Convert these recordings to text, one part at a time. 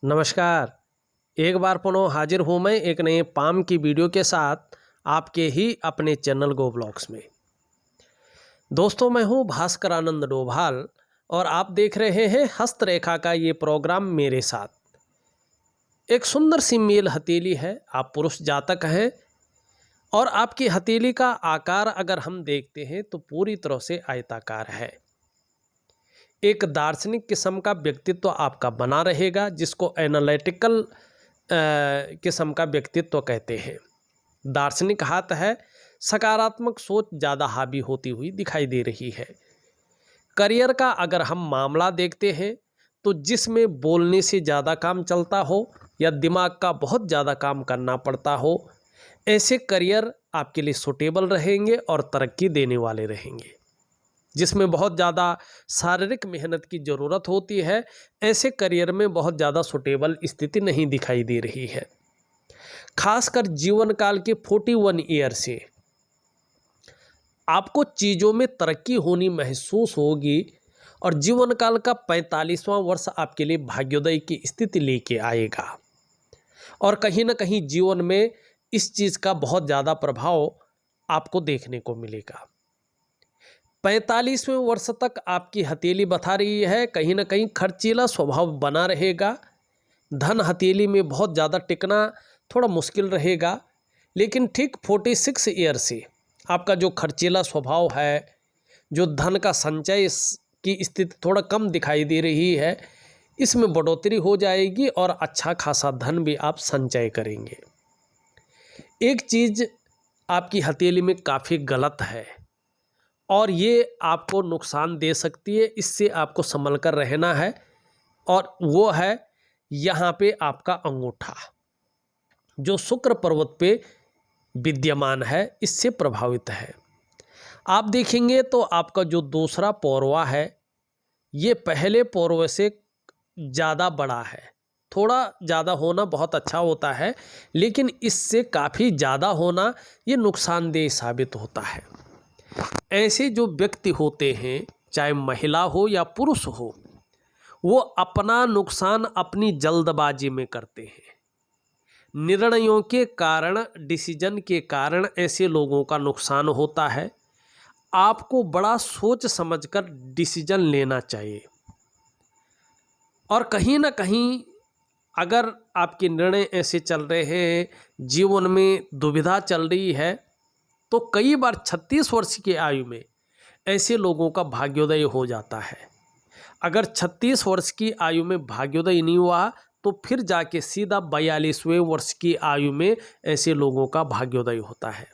नमस्कार। एक बार पुनः हाजिर हूँ मैं एक नए पाम की वीडियो के साथ आपके ही अपने चैनल गो ब्लॉग्स में। दोस्तों, मैं हूँ भास्कर आनंद डोभाल और आप देख रहे हैं हस्तरेखा का ये प्रोग्राम मेरे साथ। एक सुंदर सी मेल हथेली है, आप पुरुष जातक हैं और आपकी हथेली का आकार अगर हम देखते हैं तो पूरी तरह से आयताकार है। एक दार्शनिक किस्म का व्यक्तित्व आपका बना रहेगा, जिसको एनालिटिकल किस्म का व्यक्तित्व कहते हैं। दार्शनिक हाथ है, सकारात्मक सोच ज़्यादा हावी होती हुई दिखाई दे रही है। करियर का अगर हम मामला देखते हैं तो जिसमें बोलने से ज़्यादा काम चलता हो या दिमाग का बहुत ज़्यादा काम करना पड़ता हो, ऐसे करियर आपके लिए सूटेबल रहेंगे और तरक्की देने वाले रहेंगे। जिसमें बहुत ज़्यादा शारीरिक मेहनत की ज़रूरत होती है, ऐसे करियर में बहुत ज़्यादा सूटेबल स्थिति नहीं दिखाई दे रही है। खासकर जीवन काल के 41 ईयर से आपको चीज़ों में तरक्की होनी महसूस होगी और जीवन काल का 45वां वर्ष आपके लिए भाग्योदय की स्थिति लेके आएगा और कहीं ना कहीं जीवन में इस चीज़ का बहुत ज़्यादा प्रभाव आपको देखने को मिलेगा। 45वें वर्ष तक आपकी हथेली बता रही है कहीं ना कहीं खर्चीला स्वभाव बना रहेगा। धन हथेली में बहुत ज़्यादा टिकना थोड़ा मुश्किल रहेगा, लेकिन ठीक 46 ईयर से आपका जो खर्चीला स्वभाव है, जो धन का संचय की स्थिति थोड़ा कम दिखाई दे रही है, इसमें बढ़ोतरी हो जाएगी और अच्छा खासा धन भी आप संचय करेंगे। एक चीज़ आपकी हथेली में काफ़ी गलत है और ये आपको नुकसान दे सकती है, इससे आपको संभल कर रहना है, और वो है यहाँ पे आपका अंगूठा जो शुक्र पर्वत पे विद्यमान है, इससे प्रभावित है। आप देखेंगे तो आपका जो दूसरा पौरवा है ये पहले पौरवे से ज़्यादा बड़ा है। थोड़ा ज़्यादा होना बहुत अच्छा होता है, लेकिन इससे काफ़ी ज़्यादा होना ये नुकसानदेह साबित होता है। ऐसे जो व्यक्ति होते हैं, चाहे महिला हो या पुरुष हो, वो अपना नुकसान अपनी जल्दबाजी में करते हैं। निर्णयों के कारण, डिसीजन के कारण ऐसे लोगों का नुकसान होता है। आपको बड़ा सोच समझकर डिसीजन लेना चाहिए और कहीं ना कहीं अगर आपके निर्णय ऐसे चल रहे हैं, जीवन में दुविधा चल रही है, तो कई बार 36 वर्ष की आयु में ऐसे लोगों का भाग्योदय हो जाता है। अगर 36 वर्ष की आयु में भाग्योदय नहीं हुआ तो फिर जाके सीधा 42वें वर्ष की आयु में ऐसे लोगों का भाग्योदय होता है।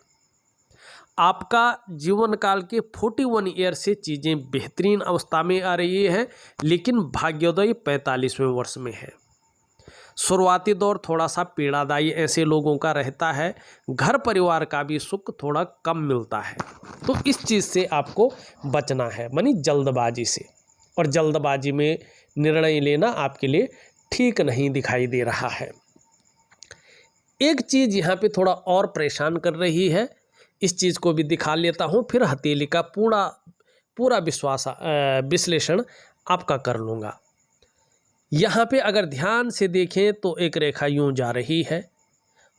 आपका जीवन काल के 41 ईयर से चीज़ें बेहतरीन अवस्था में आ रही है, लेकिन भाग्योदय 45वें वर्ष में है। शुरुआती दौर थोड़ा सा पीड़ादायी ऐसे लोगों का रहता है। घर परिवार का भी सुख थोड़ा कम मिलता है, तो इस चीज़ से आपको बचना है, मानी जल्दबाजी से। और जल्दबाजी में निर्णय लेना आपके लिए ठीक नहीं दिखाई दे रहा है। एक चीज़ यहाँ पे थोड़ा और परेशान कर रही है, इस चीज़ को भी दिखा लेता हूँ, फिर हथेली का पूरा विश्लेषण आपका कर लूँगा। यहाँ पे अगर ध्यान से देखें तो एक रेखा यूँ जा रही है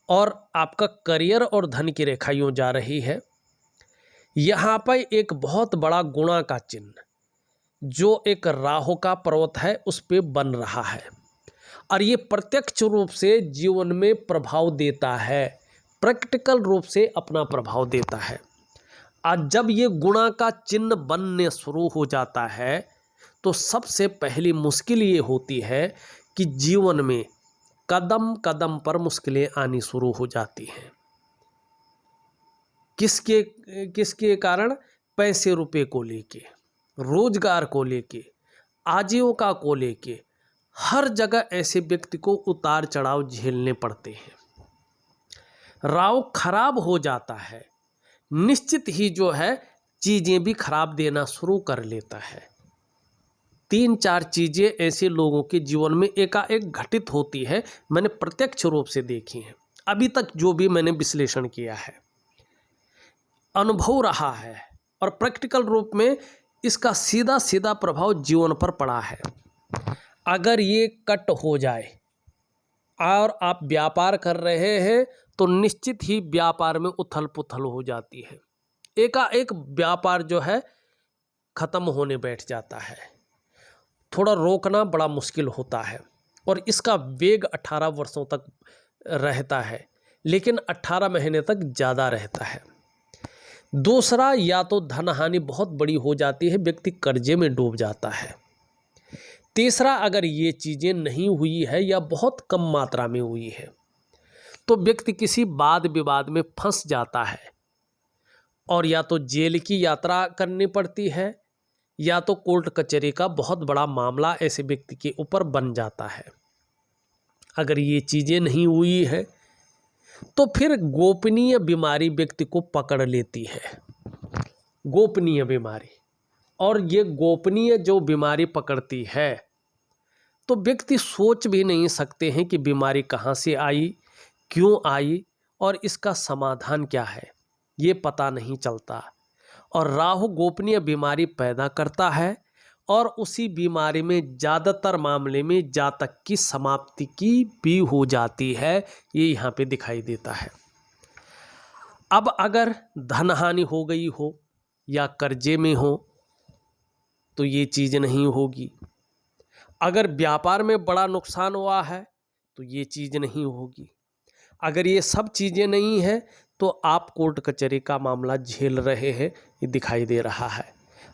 और आपका करियर और धन की रेखा यूँ जा रही है। यहाँ पर एक बहुत बड़ा गुणा का चिन्ह जो एक राहु का पर्वत है उस पे बन रहा है और ये प्रत्यक्ष रूप से जीवन में प्रभाव देता है, प्रैक्टिकल रूप से अपना प्रभाव देता है। आज जब ये गुणा का चिन्ह बनने शुरू हो जाता है तो सबसे पहली मुश्किल ये होती है कि जीवन में कदम कदम पर मुश्किलें आनी शुरू हो जाती हैं। किसके कारण? पैसे रुपए को लेके, रोजगार को लेके, आजीविका को लेके, हर जगह ऐसे व्यक्ति को उतार चढ़ाव झेलने पड़ते हैं। राव खराब हो जाता है, निश्चित ही जो है चीज़ें भी खराब देना शुरू कर लेता है। 3-4 चीज़ें ऐसे लोगों के जीवन में एकाएक घटित होती है, मैंने प्रत्यक्ष रूप से देखी हैं। अभी तक जो भी मैंने विश्लेषण किया है, अनुभव रहा है और प्रैक्टिकल रूप में इसका सीधा सीधा प्रभाव जीवन पर पड़ा है। अगर ये कट हो जाए, और आप व्यापार कर रहे हैं तो निश्चित ही व्यापार में उथल पुथल हो जाती है। एकाएक व्यापार जो है खत्म होने बैठ जाता है। थोड़ा रोकना बड़ा मुश्किल होता है और इसका वेग 18 वर्षों तक रहता है, लेकिन 18 महीने तक ज़्यादा रहता है। दूसरा, या तो धन हानि बहुत बड़ी हो जाती है, व्यक्ति कर्जे में डूब जाता है। तीसरा, अगर ये चीज़ें नहीं हुई है या बहुत कम मात्रा में हुई है तो व्यक्ति किसी वाद विवाद में फंस जाता है और या तो जेल की यात्रा करनी पड़ती है या तो कोर्ट कचहरी का बहुत बड़ा मामला ऐसे व्यक्ति के ऊपर बन जाता है। अगर ये चीज़ें नहीं हुई है तो फिर गोपनीय बीमारी व्यक्ति को पकड़ लेती है, गोपनीय बीमारी। और ये गोपनीय जो बीमारी पकड़ती है तो व्यक्ति सोच भी नहीं सकते हैं कि बीमारी कहाँ से आई, क्यों आई और इसका समाधान क्या है, ये पता नहीं चलता। और राहु गोपनीय बीमारी पैदा करता है और उसी बीमारी में ज़्यादातर मामले में जातक की समाप्ति की भी हो जाती है, ये यहाँ पे दिखाई देता है। अब अगर धन हानि हो गई हो या कर्जे में हो तो ये चीज़ नहीं होगी। अगर व्यापार में बड़ा नुकसान हुआ है तो ये चीज़ नहीं होगी। अगर ये सब चीज़ें नहीं हैं तो आप कोर्ट कचहरी का मामला झेल रहे हैं, ये दिखाई दे रहा है।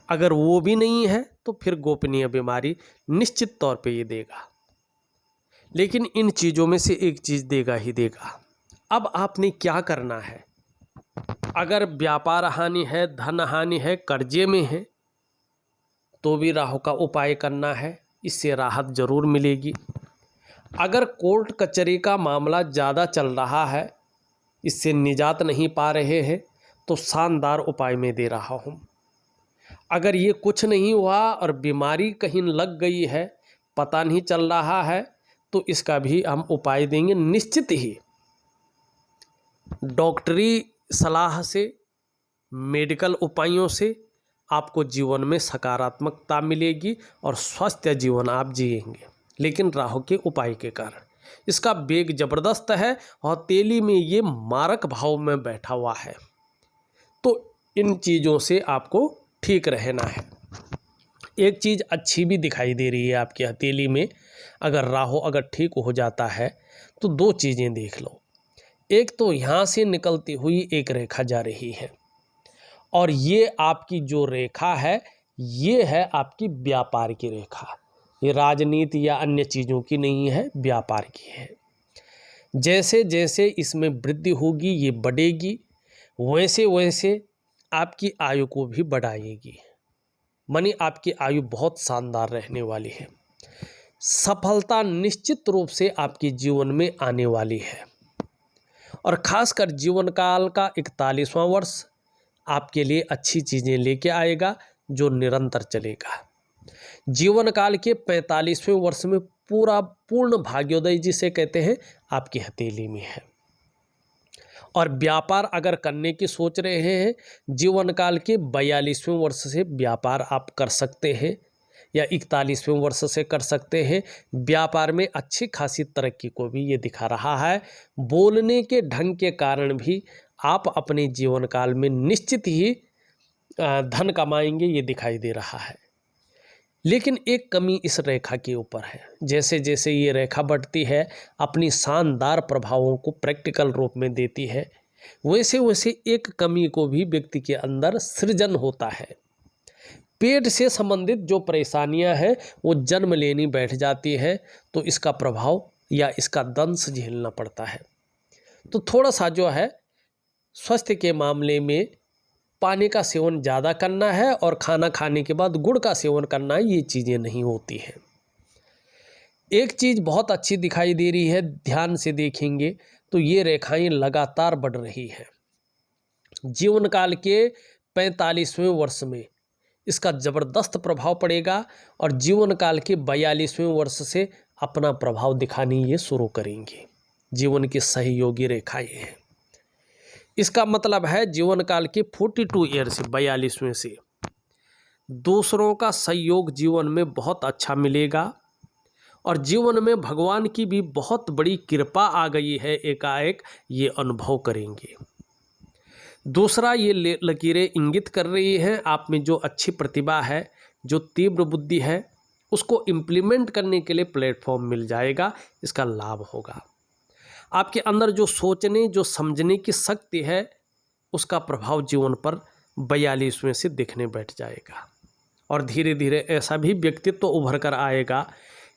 अगर वो भी नहीं है तो फिर गोपनीय बीमारी निश्चित तौर पे ये देगा, लेकिन इन चीज़ों में से एक चीज़ देगा ही देगा। अब आपने क्या करना है? अगर व्यापार हानि है, धन हानि है, कर्जे में है तो भी राहु का उपाय करना है, इससे राहत जरूर मिलेगी। अगर कोर्ट कचहरी का मामला ज़्यादा चल रहा है, इससे निजात नहीं पा रहे हैं तो शानदार उपाय मैं दे रहा हूँ। अगर ये कुछ नहीं हुआ और बीमारी कहीं लग गई है, पता नहीं चल रहा है, तो इसका भी हम उपाय देंगे। निश्चित ही डॉक्टरी सलाह से, मेडिकल उपायों से आपको जीवन में सकारात्मकता मिलेगी और स्वस्थ जीवन आप जिएंगे, लेकिन राहु के उपाय के कारण। इसका वेग जबरदस्त है और तेली में ये मारक भाव में बैठा हुआ है, तो इन चीज़ों से आपको ठीक रहना है। एक चीज़ अच्छी भी दिखाई दे रही है आपकी हथेली में। अगर राहु अगर ठीक हो जाता है तो दो चीज़ें देख लो। एक तो यहाँ से निकलती हुई एक रेखा जा रही है और ये आपकी जो रेखा है ये है आपकी व्यापार की रेखा। ये राजनीति या अन्य चीज़ों की नहीं है, व्यापार की है। जैसे जैसे इसमें वृद्धि होगी, ये बढ़ेगी, वैसे वैसे आपकी आयु को भी बढ़ाएगी। मानी आपकी आयु बहुत शानदार रहने वाली है। सफलता निश्चित रूप से आपके जीवन में आने वाली है और खासकर जीवन काल का 41वां वर्ष आपके लिए अच्छी चीज़ें लेके आएगा जो निरंतर चलेगा। जीवन काल के 45वें वर्ष में पूर्ण भाग्योदय जिसे कहते हैं आपकी हथेली में है। और व्यापार अगर करने की सोच रहे हैं, जीवन काल के 42वें वर्ष से व्यापार आप कर सकते हैं या 41वें वर्ष से कर सकते हैं। व्यापार में अच्छी खासी तरक्की को भी ये दिखा रहा है। बोलने के ढंग के कारण भी आप अपने जीवन काल में निश्चित ही धन कमाएंगे, ये दिखाई दे रहा है। लेकिन एक कमी इस रेखा के ऊपर है। जैसे जैसे ये रेखा बढ़ती है, अपनी शानदार प्रभावों को प्रैक्टिकल रूप में देती है, वैसे वैसे एक कमी को भी व्यक्ति के अंदर सृजन होता है। पेट से संबंधित जो परेशानियां हैं वो जन्म लेनी बैठ जाती है, तो इसका प्रभाव या इसका दंश झेलना पड़ता है। तो थोड़ा सा जो है स्वास्थ्य के मामले में पानी का सेवन ज़्यादा करना है और खाना खाने के बाद गुड़ का सेवन करना है, ये चीज़ें नहीं होती हैं। एक चीज़ बहुत अच्छी दिखाई दे रही है, ध्यान से देखेंगे तो ये रेखाएं लगातार बढ़ रही हैं। जीवन काल के 45वें वर्ष में इसका ज़बरदस्त प्रभाव पड़ेगा और जीवन काल के 42वें वर्ष से अपना प्रभाव दिखाने ये शुरू करेंगे। जीवन की सहयोगी रेखाएं हैं। इसका मतलब है जीवन काल के 42 ईयर से 42वें से दूसरों का सहयोग जीवन में बहुत अच्छा मिलेगा और जीवन में भगवान की भी बहुत बड़ी कृपा आ गई है, एकाएक ये अनुभव करेंगे। दूसरा, ये लकीरें इंगित कर रही हैं आप में जो अच्छी प्रतिभा है, जो तीव्र बुद्धि है, उसको इम्प्लीमेंट करने के लिए प्लेटफॉर्म मिल जाएगा, इसका लाभ होगा। आपके अंदर जो सोचने, जो समझने की शक्ति है, उसका प्रभाव जीवन पर 42वें से दिखने बैठ जाएगा। और धीरे धीरे ऐसा भी व्यक्तित्व उभर कर आएगा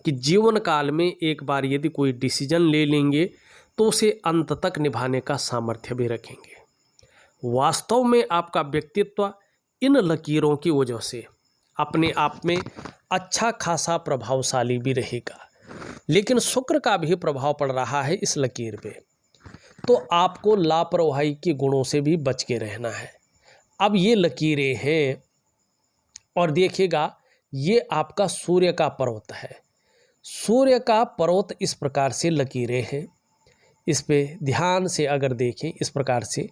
कि जीवन काल में एक बार यदि कोई डिसीजन ले लेंगे तो उसे अंत तक निभाने का सामर्थ्य भी रखेंगे। वास्तव में आपका व्यक्तित्व इन लकीरों की वजह से अपने आप में अच्छा खासा प्रभावशाली भी रहेगा। लेकिन शुक्र का भी प्रभाव पड़ रहा है इस लकीर पे, तो आपको लापरवाही के गुणों से भी बच के रहना है। अब ये लकीरें हैं और देखिएगा, ये आपका सूर्य का पर्वत है। सूर्य का पर्वत इस प्रकार से लकीरें हैं, इस पे ध्यान से अगर देखें इस प्रकार से,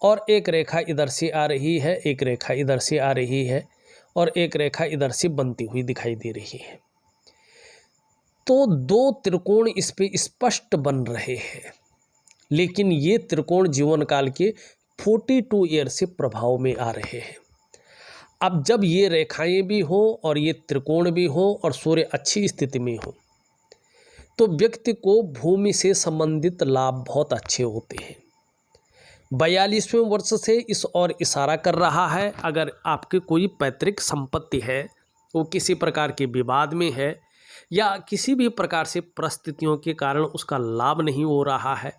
और एक रेखा इधर से आ रही है, एक रेखा इधर से आ रही है, और एक रेखा इधर से बनती हुई दिखाई दे रही है। तो दो त्रिकोण इस पे स्पष्ट बन रहे हैं। लेकिन ये त्रिकोण जीवन काल के 42 ईयर से प्रभाव में आ रहे हैं। अब जब ये रेखाएं भी हों और ये त्रिकोण भी हों और सूर्य अच्छी स्थिति में हो, तो व्यक्ति को भूमि से संबंधित लाभ बहुत अच्छे होते हैं। 42वें वर्ष से इस ओर इशारा कर रहा है। अगर आपकी कोई पैतृक संपत्ति है, वो किसी प्रकार के विवाद में है या किसी भी प्रकार से परिस्थितियों के कारण उसका लाभ नहीं हो रहा है,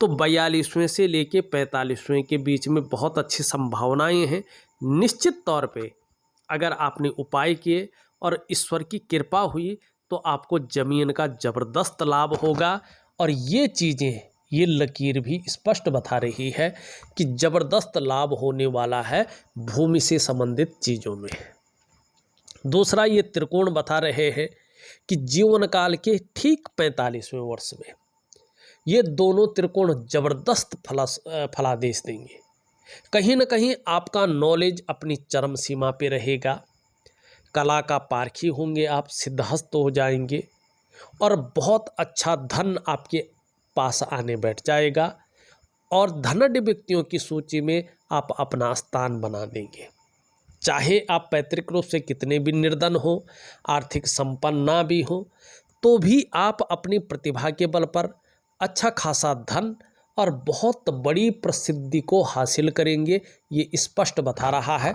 तो 42वें से लेके 45वें के बीच में बहुत अच्छी संभावनाएं हैं। निश्चित तौर पे अगर आपने उपाय किए और ईश्वर की कृपा हुई तो आपको जमीन का ज़बरदस्त लाभ होगा। और ये चीज़ें, ये लकीर भी स्पष्ट बता रही है कि ज़बरदस्त लाभ होने वाला है भूमि से संबंधित चीज़ों में। दूसरा, ये त्रिकोण बता रहे हैं कि जीवन काल के ठीक 45वें वर्ष में ये दोनों त्रिकोण जबरदस्त फलादेश देंगे। कहीं न कहीं आपका नॉलेज अपनी चरम सीमा पे रहेगा, कला का पारखी होंगे आप, सिद्धहस्त हो जाएंगे और बहुत अच्छा धन आपके पास आने बैठ जाएगा और धनाढ्य व्यक्तियों की सूची में आप अपना स्थान बना देंगे। चाहे आप पैतृक रूप से कितने भी निर्धन हो, आर्थिक संपन्न ना भी हो, तो भी आप अपनी प्रतिभा के बल पर अच्छा खासा धन और बहुत बड़ी प्रसिद्धि को हासिल करेंगे, ये स्पष्ट बता रहा है।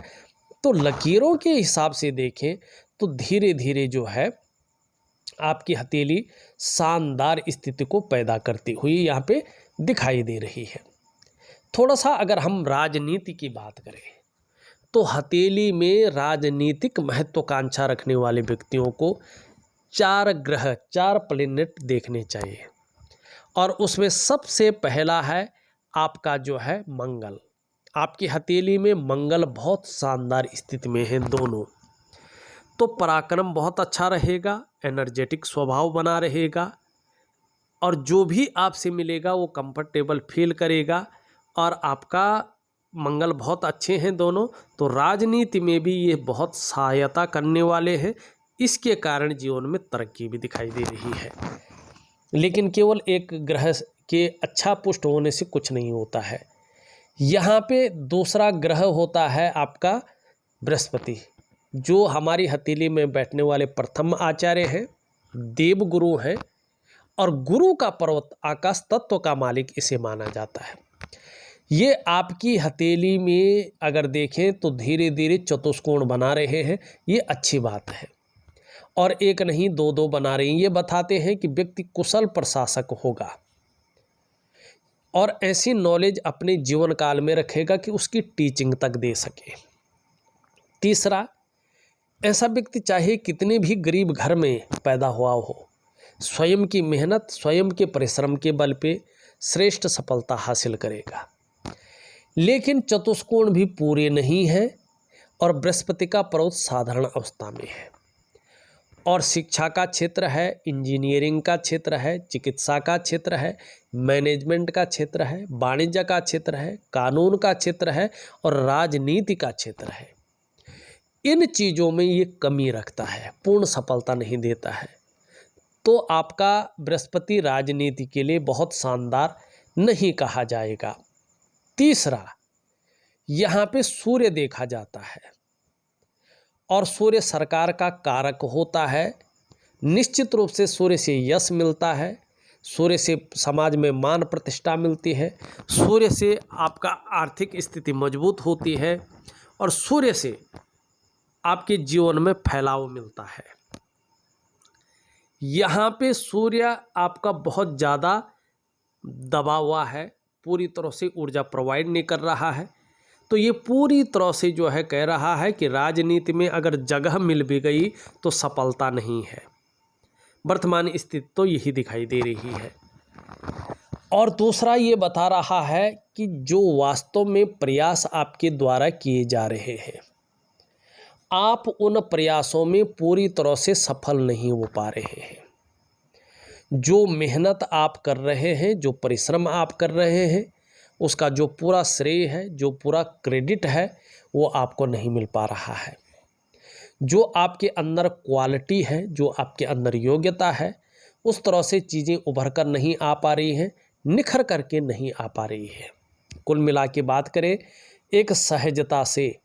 तो लकीरों के हिसाब से देखें तो धीरे धीरे जो है आपकी हथेली शानदार स्थिति को पैदा करती हुई यहाँ पे दिखाई दे रही है। थोड़ा सा अगर हम राजनीति की बात करें तो हथेली में राजनीतिक महत्वाकांक्षा रखने वाले व्यक्तियों को 4 ग्रह, 4 प्लेनेट देखने चाहिए और उसमें सबसे पहला है आपका जो है मंगल। आपकी हथेली में मंगल बहुत शानदार स्थिति में है दोनों, तो पराक्रम बहुत अच्छा रहेगा, एनर्जेटिक स्वभाव बना रहेगा और जो भी आपसे मिलेगा वो कंफर्टेबल फील करेगा और आपका मंगल बहुत अच्छे हैं दोनों, तो राजनीति में भी ये बहुत सहायता करने वाले हैं। इसके कारण जीवन में तरक्की भी दिखाई दे रही है। लेकिन केवल एक ग्रह के अच्छा पुष्ट होने से कुछ नहीं होता है। यहाँ पे दूसरा ग्रह होता है आपका बृहस्पति, जो हमारी हथेली में बैठने वाले प्रथम आचार्य हैं, देव गुरु हैं और गुरु का पर्वत आकाश तत्व का मालिक इसे माना जाता है। ये आपकी हथेली में अगर देखें तो धीरे धीरे चतुष्कोण बना रहे हैं, ये अच्छी बात है और एक नहीं 2-2 बना रही हैं। ये बताते हैं कि व्यक्ति कुशल प्रशासक होगा और ऐसी नॉलेज अपने जीवन काल में रखेगा कि उसकी टीचिंग तक दे सके। तीसरा, ऐसा व्यक्ति चाहे कितने भी गरीब घर में पैदा हुआ हो, स्वयं की मेहनत, स्वयं के परिश्रम के बल पे श्रेष्ठ सफलता हासिल करेगा। लेकिन चतुष्कोण भी पूरे नहीं है और बृहस्पति का पर्वत साधारण अवस्था में है और शिक्षा का क्षेत्र है, इंजीनियरिंग का क्षेत्र है, चिकित्सा का क्षेत्र है, मैनेजमेंट का क्षेत्र है, वाणिज्य का क्षेत्र है, कानून का क्षेत्र है और राजनीति का क्षेत्र है। इन चीज़ों में ये कमी रखता है, पूर्ण सफलता नहीं देता है। तो आपका बृहस्पति राजनीति के लिए बहुत शानदार नहीं कहा जाएगा। तीसरा, यहाँ पे सूर्य देखा जाता है और सूर्य सरकार का कारक होता है। निश्चित रूप से सूर्य से यश मिलता है, सूर्य से समाज में मान प्रतिष्ठा मिलती है, सूर्य से आपका आर्थिक स्थिति मजबूत होती है और सूर्य से आपके जीवन में फैलाव मिलता है। यहाँ पे सूर्य आपका बहुत ज़्यादा दबा हुआ है, पूरी तरह से ऊर्जा प्रोवाइड नहीं कर रहा है। तो ये पूरी तरह से जो है कह रहा है कि राजनीति में अगर जगह मिल भी गई तो सफलता नहीं है। वर्तमान स्थिति तो यही दिखाई दे रही है। और दूसरा ये बता रहा है कि जो वास्तव में प्रयास आपके द्वारा किए जा रहे हैं, आप उन प्रयासों में पूरी तरह से सफल नहीं हो पा रहे हैं। जो मेहनत आप कर रहे हैं, जो परिश्रम आप कर रहे हैं, उसका जो पूरा श्रेय है, जो पूरा क्रेडिट है, वो आपको नहीं मिल पा रहा है। जो आपके अंदर क्वालिटी है, जो आपके अंदर योग्यता है, उस तरह से चीज़ें उभर कर नहीं आ पा रही हैं, निखर करके नहीं आ पा रही है। कुल मिला के बात करें, एक सहजता से,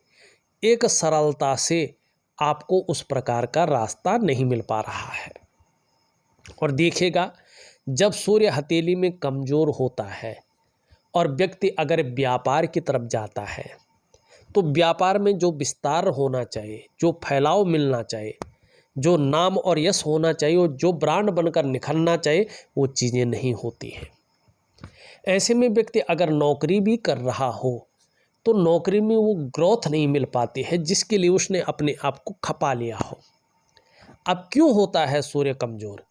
एक सरलता से आपको उस प्रकार का रास्ता नहीं मिल पा रहा है। और देखिएगा, जब सूर्य हथेली में कमज़ोर होता है और व्यक्ति अगर व्यापार की तरफ जाता है, तो व्यापार में जो विस्तार होना चाहिए, जो फैलाव मिलना चाहिए, जो नाम और यश होना चाहिए और जो ब्रांड बनकर निखरना चाहिए, वो चीज़ें नहीं होती हैं। ऐसे में व्यक्ति अगर नौकरी भी कर रहा हो तो नौकरी में वो ग्रोथ नहीं मिल पाती है जिसके लिए उसने अपने आप को खपा लिया हो। अब क्यों होता है सूर्य कमज़ोर?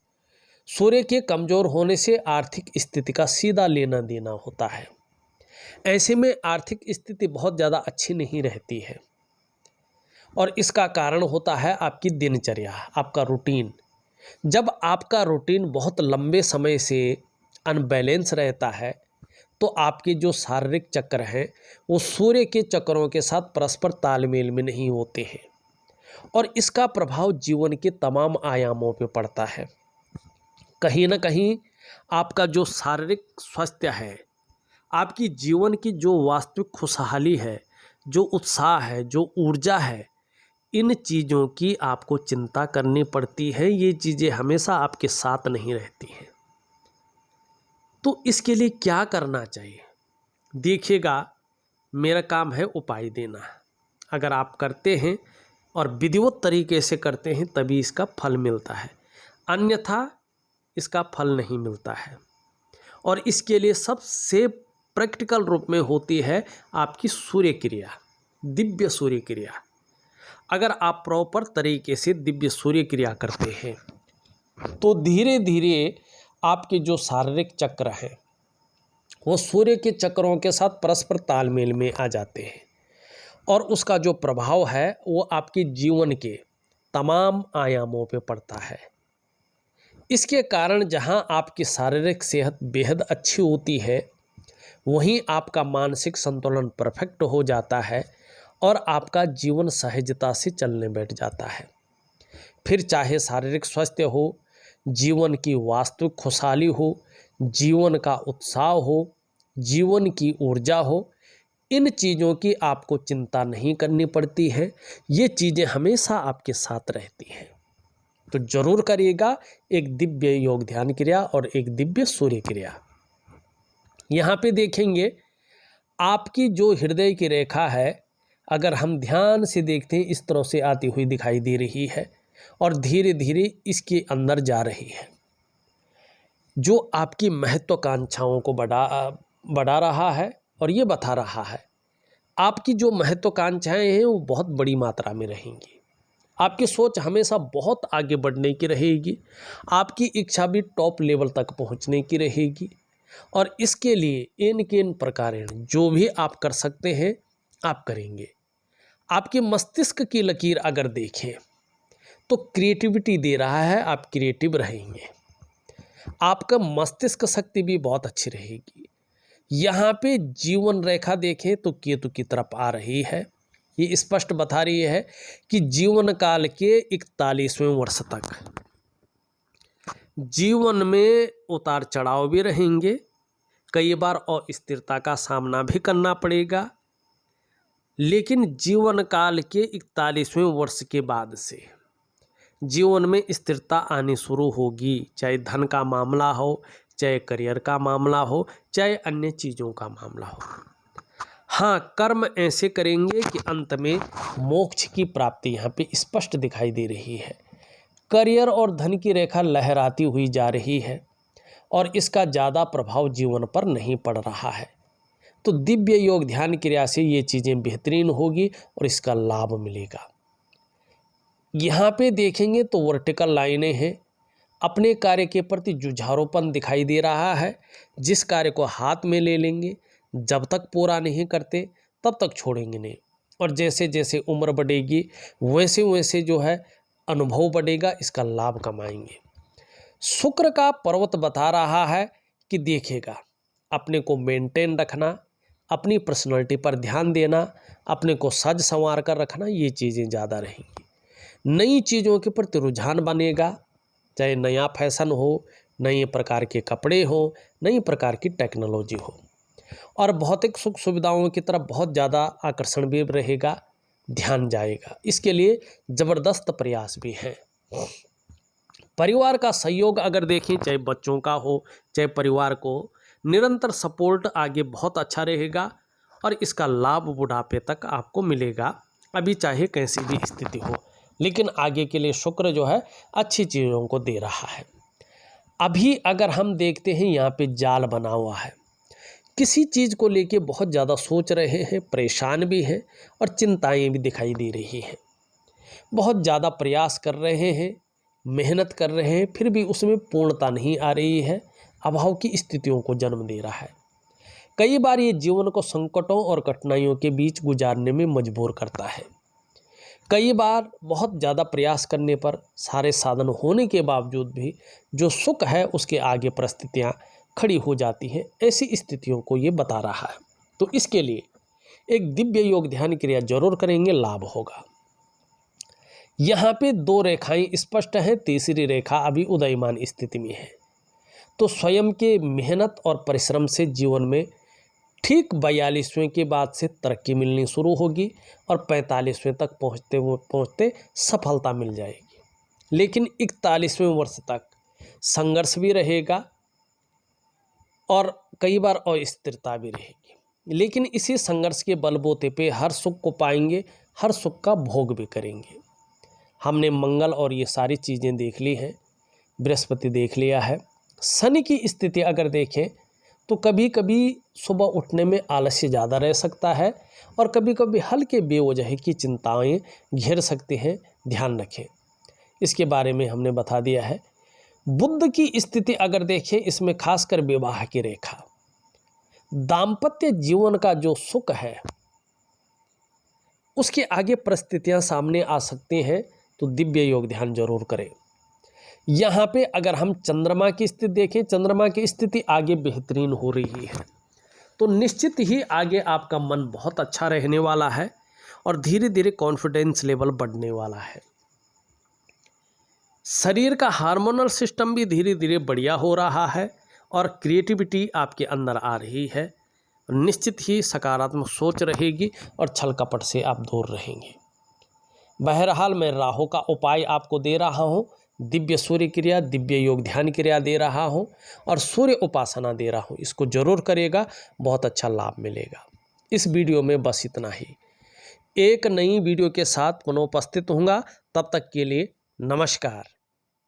सूर्य के कमज़ोर होने से आर्थिक स्थिति का सीधा लेना देना होता है। ऐसे में आर्थिक स्थिति बहुत ज़्यादा अच्छी नहीं रहती है और इसका कारण होता है आपकी दिनचर्या, आपका रूटीन। जब आपका रूटीन बहुत लंबे समय से अनबैलेंस रहता है तो आपके जो शारीरिक चक्र हैं वो सूर्य के चक्रों के साथ परस्पर तालमेल में नहीं होते हैं और इसका प्रभाव जीवन के तमाम आयामों पे पड़ता है। कहीं ना कहीं आपका जो शारीरिक स्वास्थ्य है, आपकी जीवन की जो वास्तविक खुशहाली है, जो उत्साह है, जो ऊर्जा है, इन चीज़ों की आपको चिंता करनी पड़ती है। ये चीज़ें हमेशा आपके साथ नहीं रहती हैं। तो इसके लिए क्या करना चाहिए? देखिएगा, मेरा काम है उपाय देना। अगर आप करते हैं और विधिवत तरीके से करते हैं तभी इसका फल मिलता है, अन्यथा इसका फल नहीं मिलता है। और इसके लिए सबसे प्रैक्टिकल रूप में होती है आपकी सूर्य क्रिया, दिव्य सूर्य क्रिया। अगर आप प्रॉपर तरीके से दिव्य सूर्य क्रिया करते हैं तो धीरे धीरे आपके जो शारीरिक चक्र हैं वो सूर्य के चक्रों के साथ परस्पर तालमेल में आ जाते हैं और उसका जो प्रभाव है वो आपके जीवन के तमाम आयामों पे पड़ता है। इसके कारण जहां आपकी शारीरिक सेहत बेहद अच्छी होती है, वहीं आपका मानसिक संतुलन परफेक्ट हो जाता है और आपका जीवन सहजता से चलने बैठ जाता है। फिर चाहे शारीरिक स्वास्थ्य हो, जीवन की वास्तविक खुशहाली हो, जीवन का उत्साह हो, जीवन की ऊर्जा हो, इन चीज़ों की आपको चिंता नहीं करनी पड़ती है। ये चीज़ें हमेशा आपके साथ रहती हैं। तो जरूर करिएगा एक दिव्य योग ध्यान क्रिया और एक दिव्य सूर्य क्रिया। यहाँ पे देखेंगे आपकी जो हृदय की रेखा है, अगर हम ध्यान से देखते हैं, इस तरह से आती हुई दिखाई दे रही है और धीरे धीरे इसके अंदर जा रही है, जो आपकी महत्वाकांक्षाओं को बढ़ा रहा है और ये बता रहा है आपकी जो महत्वाकांक्षाएं हैं वो बहुत बड़ी मात्रा में रहेंगी। आपकी सोच हमेशा बहुत आगे बढ़ने की रहेगी, आपकी इच्छा भी टॉप लेवल तक पहुंचने की रहेगी। और इसके लिए इन प्रकार जो भी आप कर सकते हैं आप करेंगे। आपके मस्तिष्क की लकीर अगर देखें तो क्रिएटिविटी दे रहा है, आप क्रिएटिव रहेंगे, आपका मस्तिष्क शक्ति भी बहुत अच्छी रहेगी। यहाँ पे जीवन रेखा देखें तो केतु की तरफ आ रही है। ये स्पष्ट बता रही है कि जीवन काल के 41वें वर्ष तक जीवन में उतार चढ़ाव भी रहेंगे, कई बार अस्थिरता का सामना भी करना पड़ेगा। लेकिन जीवन काल के 41वें वर्ष के बाद से जीवन में स्थिरता आनी शुरू होगी, चाहे धन का मामला हो, चाहे करियर का मामला हो, चाहे अन्य चीज़ों का मामला हो। हाँ, कर्म ऐसे करेंगे कि अंत में मोक्ष की प्राप्ति यहाँ पे स्पष्ट दिखाई दे रही है। करियर और धन की रेखा लहराती हुई जा रही है और इसका ज़्यादा प्रभाव जीवन पर नहीं पड़ रहा है। तो दिव्य योग ध्यान क्रिया से ये चीज़ें बेहतरीन होगी और इसका लाभ मिलेगा। यहाँ पे देखेंगे तो वर्टिकल लाइनें हैं, अपने कार्य के प्रति जुझारूपन दिखाई दे रहा है। जिस कार्य को हाथ में ले लेंगे, जब तक पूरा नहीं करते तब तक छोड़ेंगे नहीं, और जैसे जैसे उम्र बढ़ेगी वैसे वैसे जो है अनुभव बढ़ेगा, इसका लाभ कमाएंगे। शुक्र का पर्वत बता रहा है कि देखिएगा, अपने को मेंटेन रखना, अपनी पर्सनैलिटी पर ध्यान देना, अपने को सज संवार कर रखना, ये चीज़ें ज़्यादा रहेंगी। नई चीज़ों के प्रति रुझान बनेगा, चाहे नया फैशन हो, नए प्रकार के कपड़े हो, नई प्रकार की टेक्नोलॉजी हो, और भौतिक सुख सुविधाओं की तरफ बहुत ज़्यादा आकर्षण भी रहेगा, ध्यान जाएगा। इसके लिए ज़बरदस्त प्रयास भी हैं। परिवार का सहयोग अगर देखें, चाहे बच्चों का हो चाहे परिवार को, निरंतर सपोर्ट आगे बहुत अच्छा रहेगा और इसका लाभ बुढ़ापे तक आपको मिलेगा। अभी चाहे कैसी भी स्थिति हो, लेकिन आगे के लिए शुक्र जो है अच्छी चीज़ों को दे रहा है। अभी अगर हम देखते हैं, यहाँ पे जाल बना हुआ है, किसी चीज़ को लेके बहुत ज़्यादा सोच रहे हैं, परेशान भी हैं और चिंताएं भी दिखाई दे रही हैं। बहुत ज़्यादा प्रयास कर रहे हैं, मेहनत कर रहे हैं, फिर भी उसमें पूर्णता नहीं आ रही है, अभाव की स्थितियों को जन्म दे रहा है। कई बार ये जीवन को संकटों और कठिनाइयों के बीच गुजारने में मजबूर करता है। कई बार बहुत ज़्यादा प्रयास करने पर, सारे साधन होने के बावजूद भी जो सुख है उसके आगे परिस्थितियाँ खड़ी हो जाती हैं। ऐसी स्थितियों को ये बता रहा है। तो इसके लिए एक दिव्य योग ध्यान क्रिया जरूर करेंगे, लाभ होगा। यहाँ पे 2 रेखाएं स्पष्ट हैं, तीसरी रेखा अभी उदयमान स्थिति में है। तो स्वयं के मेहनत और परिश्रम से जीवन में ठीक 42वें के बाद से तरक्की मिलनी शुरू होगी और 45वें तक पहुँचते सफलता मिल जाएगी। लेकिन 41वें वर्ष तक संघर्ष भी रहेगा और कई बार अस्थिरता भी रहेगी। लेकिन इसी संघर्ष के बलबूते पे हर सुख को पाएंगे, हर सुख का भोग भी करेंगे। हमने मंगल और ये सारी चीज़ें देख ली हैं, बृहस्पति देख लिया है। शनि की स्थिति अगर देखें तो कभी कभी सुबह उठने में आलस्य ज़्यादा रह सकता है और कभी कभी हल्के बेवजह की चिंताएं घेर सकते हैं, ध्यान रखें। इसके बारे में हमने बता दिया है। बुध की स्थिति अगर देखें, इसमें खासकर विवाह की रेखा, दाम्पत्य जीवन का जो सुख है उसके आगे परिस्थितियां सामने आ सकती हैं। तो दिव्य योग ध्यान जरूर करें। यहाँ पे अगर हम चंद्रमा की स्थिति देखें, चंद्रमा की स्थिति आगे बेहतरीन हो रही है, तो निश्चित ही आगे आपका मन बहुत अच्छा रहने वाला है और धीरे धीरे कॉन्फिडेंस लेवल बढ़ने वाला है। शरीर का हार्मोनल सिस्टम भी धीरे धीरे बढ़िया हो रहा है और क्रिएटिविटी आपके अंदर आ रही है। निश्चित ही सकारात्मक सोच रहेगी और छल कपट से आप दूर रहेंगे। बहरहाल मैं राहु का उपाय आपको दे रहा हूँ, दिव्य सूर्य क्रिया, दिव्य योग ध्यान क्रिया दे रहा हूँ और सूर्य उपासना दे रहा हूँ। इसको जरूर करेगा, बहुत अच्छा लाभ मिलेगा। इस वीडियो में बस इतना ही। एक नई वीडियो के साथ पुनः उपस्थित होऊंगा, तब तक के लिए नमस्कार।